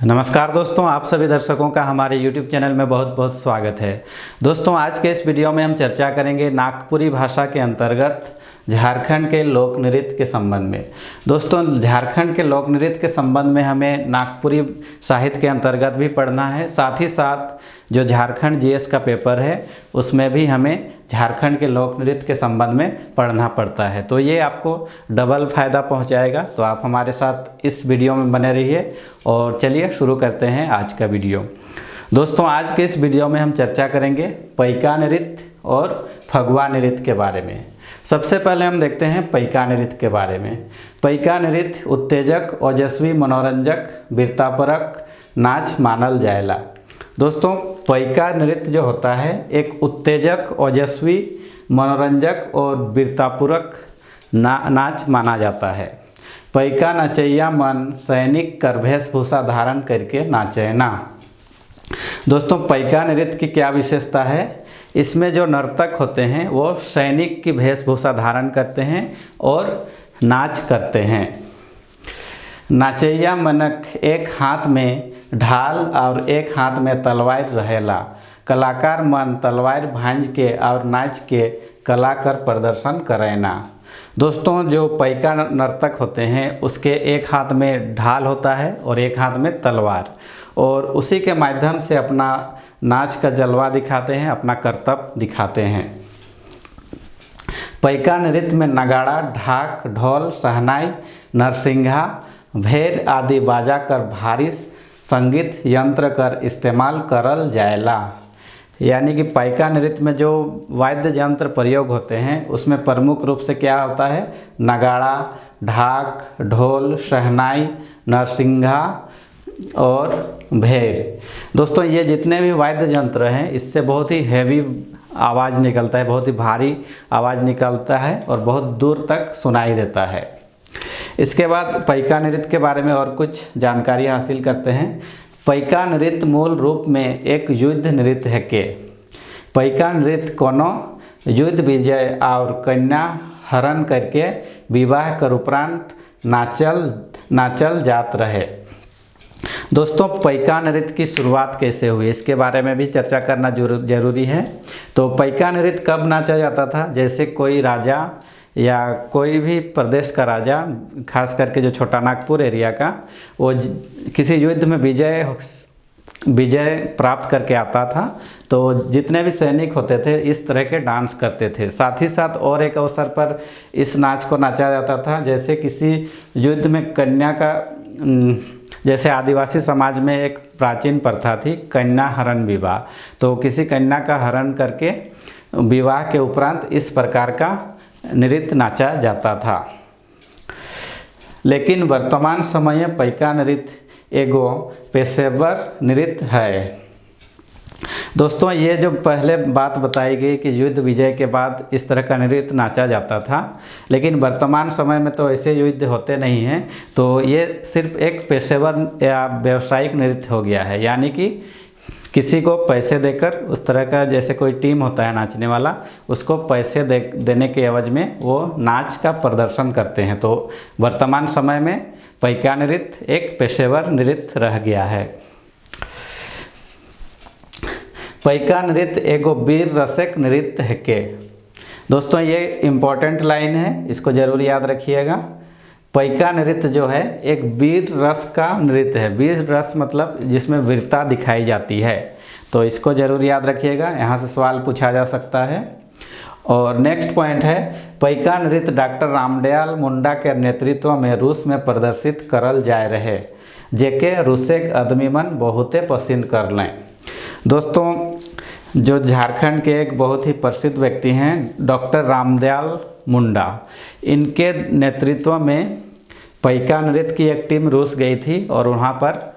नमस्कार दोस्तों, आप सभी दर्शकों का हमारे YouTube चैनल में बहुत बहुत स्वागत है। दोस्तों, आज के इस वीडियो में हम चर्चा करेंगे नागपुरी भाषा के अंतर्गत झारखंड के लोक नृत्य के संबंध में। दोस्तों, झारखंड के लोक नृत्य के संबंध में हमें नागपुरी साहित्य के अंतर्गत भी पढ़ना है, साथ ही साथ जो झारखंड जीएस का पेपर है उसमें भी हमें झारखंड के लोक नृत्य के संबंध में पढ़ना पड़ता है। तो ये आपको डबल फ़ायदा पहुंचाएगा। तो आप हमारे साथ इस वीडियो में बने रहिए और चलिए शुरू करते हैं आज का वीडियो। दोस्तों, आज के इस वीडियो में हम चर्चा करेंगे पैका नृत्य और फगुआ नृत्य के बारे में। सबसे पहले हम देखते हैं पैका नृत्य के बारे में। पैका नृत्य उत्तेजक, ओजस्वी, मनोरंजक, वीरतापरक नाच मानल जाएला। दोस्तों, पैका नृत्य जो होता है एक उत्तेजक, ओजस्वी, मनोरंजक और वीरतापूर्वक नाच माना जाता है। पैका नचैया मन सैनिक कर वेशभूषा धारण करके नाचैना। दोस्तों, पैका नृत्य की क्या विशेषता है? इसमें जो नर्तक होते हैं वो सैनिक की वेशभूषा धारण करते हैं और नाच करते हैं। नाचैया मनक एक हाथ में ढाल और एक हाथ में तलवार रहेला। कलाकार मन तलवार भांज के और नाच के कला कर प्रदर्शन करेना। दोस्तों, जो पैका नर्तक होते हैं उसके एक हाथ में ढाल होता है और एक हाथ में तलवार, और उसी के माध्यम से अपना नाच का जलवा दिखाते हैं, अपना करतब दिखाते हैं। पैका नृत्य में नगाड़ा, ढाक, ढोल, शहनाई, नरसिंघा, भेर आदि बाजा कर भारी संगीत यंत्र कर इस्तेमाल करल जाएला। यानी कि पैका नृत्य में जो वाद्य यंत्र प्रयोग होते हैं उसमें प्रमुख रूप से क्या होता है? नगाड़ा, ढाक, ढोल, शहनाई, नरसिंघा और भेर। दोस्तों, ये जितने भी वाद्य यंत्र हैं इससे बहुत ही हैवी आवाज़ निकलता है, बहुत ही भारी आवाज़ निकलता है और बहुत दूर तक सुनाई देता है। इसके बाद पैका नृत्य के बारे में और कुछ जानकारी हासिल करते हैं। पैका नृत्य मूल रूप में एक युद्ध नृत्य है के पैका नृत्य कोनो युद्ध विजय और कन्या हरण करके विवाह कर उपरांत नाचल जात रहे। दोस्तों, पैका नृत्य की शुरुआत कैसे हुई इसके बारे में भी चर्चा करना जरूरी है। तो पैका नृत्य कब नाचा जाता था? जैसे कोई राजा या कोई भी प्रदेश का राजा, खास करके जो छोटा नागपुर एरिया का, वो किसी युद्ध में विजय प्राप्त करके आता था तो जितने भी सैनिक होते थे इस तरह के डांस करते थे। साथ ही साथ और एक अवसर पर इस नाच को नाचा जाता था, जैसे किसी युद्ध में कन्या का, जैसे आदिवासी समाज में एक प्राचीन प्रथा थी कन्या हरण विवाह। तो किसी कन्या का हरण करके विवाह के उपरांत इस प्रकार का नृत्य नाचा जाता था। लेकिन वर्तमान समय में पैका नृत्य एगो पेशेवर नृत्य है। दोस्तों, ये जो पहले बात बताई गई कि युद्ध विजय के बाद इस तरह का नृत्य नाचा जाता था, लेकिन वर्तमान समय में तो ऐसे युद्ध होते नहीं हैं। तो ये सिर्फ एक पेशेवर या व्यावसायिक नृत्य हो गया है। यानी कि किसी को पैसे देकर, उस तरह का जैसे कोई टीम होता है नाचने वाला, उसको पैसे देने के एवज में वो नाच का प्रदर्शन करते हैं। तो वर्तमान समय में पैका नृत्य एक पेशेवर नृत्य रह गया है। पैका नृत्य एगो वीर रसिक नृत्य है के। दोस्तों, ये इम्पोर्टेंट लाइन है, इसको जरूर याद रखिएगा। पैका नृत्य जो है एक वीर रस का नृत्य है। वीर रस मतलब जिसमें वीरता दिखाई जाती है। तो इसको जरूर याद रखिएगा, यहाँ से सवाल पूछा जा सकता है। और नेक्स्ट पॉइंट है, पैका नृत्य डॉक्टर रामदयाल मुंडा के नेतृत्व में रूस में प्रदर्शित करल जाए रहे, जेके रूसे आदमी मन बहुते पसंद कर लें। दोस्तों, जो झारखंड के एक बहुत ही प्रसिद्ध व्यक्ति हैं डॉक्टर रामदयाल मुंडा, इनके नेतृत्व में पैका नृत्य की एक टीम रूस गई थी और वहाँ पर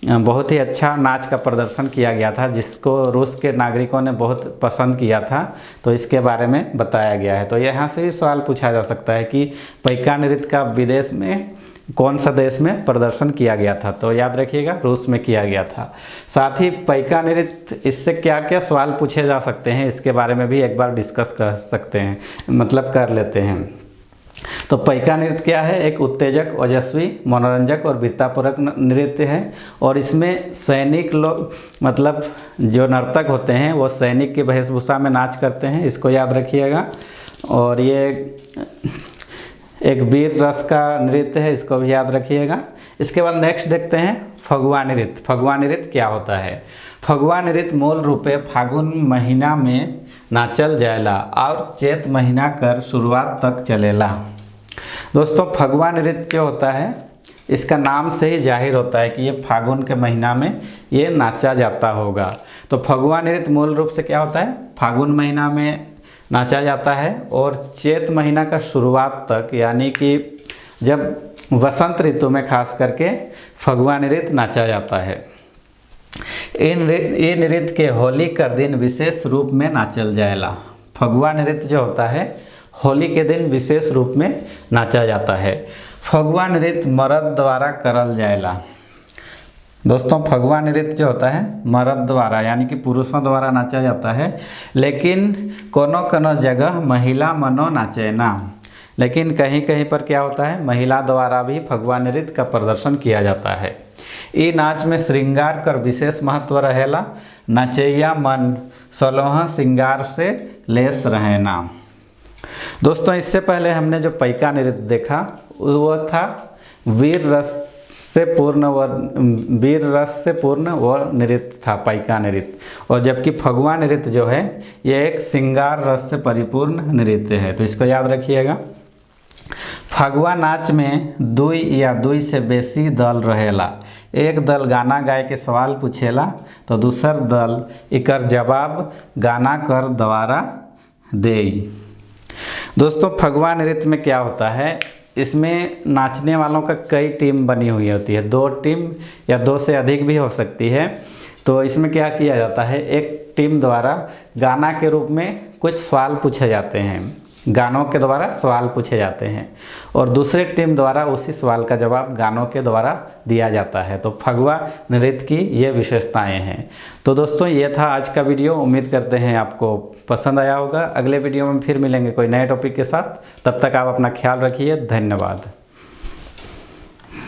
बहुत ही अच्छा नाच का प्रदर्शन किया गया था, जिसको रूस के नागरिकों ने बहुत पसंद किया था। तो इसके बारे में बताया गया है। तो यहाँ से भी सवाल पूछा जा सकता है कि पैका नृत्य का विदेश में कौन सा देश में प्रदर्शन किया गया था? तो याद रखिएगा, रूस में किया गया था। साथ ही पैका नृत्य, इससे क्या क्या सवाल पूछे जा सकते हैं इसके बारे में भी एक बार डिस्कस कर सकते हैं, मतलब कर लेते हैं। तो पैका नृत्य क्या है? एक उत्तेजक, ओजस्वी, मनोरंजक और वीरतापूर्वक नृत्य है। और इसमें सैनिक लोग, मतलब जो नर्तक होते हैं वो सैनिक की वेशभूषा में नाच करते हैं, इसको याद रखिएगा। और ये एक वीर रस का नृत्य है, इसको भी याद रखिएगा। इसके बाद नेक्स्ट देखते हैं फगुआ नृत्य। फगुआ नृत्य क्या होता है? फगुआ नृत्य मूल रूपे फागुन महीना में नाचल जाएला और चैत महीना कर शुरुआत तक चलेला। दोस्तों फगुआ नृत्य क्या होता है? इसका नाम से ही जाहिर होता है कि ये फागुन के महीना में ये नाचा जाता होगा। तो फगुआ नृत्य मूल रूप से क्या होता है? फागुन महीना में नाचा जाता है और चैत महीना का शुरुआत तक, यानी कि जब वसंत ऋतु में खास करके फगुआ नृत्य नाचा जाता है। ये नृत्य के होली कर दिन विशेष रूप में नाचल जाएला। फगुआ नृत्य जो होता है होली के दिन विशेष रूप में नाचा जाता है। फगुआ नृत्य मर्द द्वारा करल जाएला। दोस्तों फगुआ नृत्य जो होता है मर्द द्वारा यानी कि पुरुषों द्वारा नाचा जाता है, लेकिन कोनो कोनो जगह महिला मनो नाचे ना। लेकिन कहीं कहीं पर क्या होता है, महिला द्वारा भी फगुआ नृत्य का प्रदर्शन किया जाता है। ई नाच में श्रृंगार कर विशेष महत्व रहेला। नचैया मन 16 श्रृंगार से लेस रहेना। दोस्तों इससे पहले हमने जो पैका नृत्य देखा वो था वीर रस से पूर्ण वह नृत्य था, पैका नृत्य। और जबकि फगुआ नृत्य जो है ये एक श्रृंगार रस से परिपूर्ण नृत्य है, तो इसको याद रखिएगा। फगुआ नाच में दुई या दुई से बेसी दल रहेला। एक दल गाना गाए के सवाल पूछेला तो दूसर दल इकर जवाब गाना कर द्वारा देई। दोस्तों फगुआ नृत्य में क्या होता है, इसमें नाचने वालों का कई टीम बनी हुई होती है, 2 टीम या 2 से अधिक भी हो सकती है। तो इसमें क्या किया जाता है, एक टीम द्वारा गाना के रूप में कुछ सवाल पूछे जाते हैं, गानों के द्वारा सवाल पूछे जाते हैं और दूसरे टीम द्वारा उसी सवाल का जवाब गानों के द्वारा दिया जाता है। तो फगुआ नृत्य की ये विशेषताएं हैं। तो दोस्तों ये था आज का वीडियो, उम्मीद करते हैं आपको पसंद आया होगा। अगले वीडियो में फिर मिलेंगे कोई नए टॉपिक के साथ, तब तक आप अपना ख्याल रखिए। धन्यवाद।